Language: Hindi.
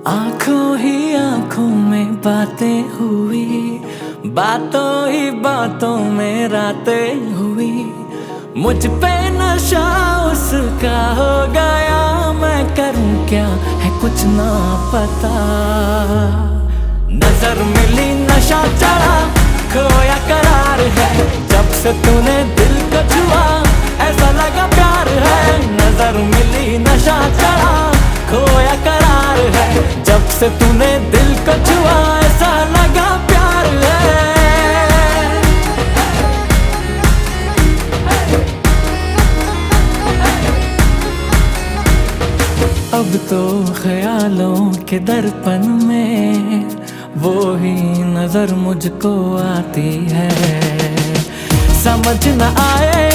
आंखों ही आंखों में बातें हुई, बातों ही बातों में रातें हुई। मुझ पे नशा उसका हो गया, मैं करूं क्या है कुछ ना पता। नजर मिली नशा चढ़ा, खोया करार है जब से तूने दिल को छुआ, ऐसा लगा प्यार है। नजर मिली नशा चढ़ा, खोया करार है जब से तूने दिल को छुआ, ऐसा लगा प्यार है। अब तो ख्यालों के दर्पण में वो ही नजर मुझको आती है। समझ न आए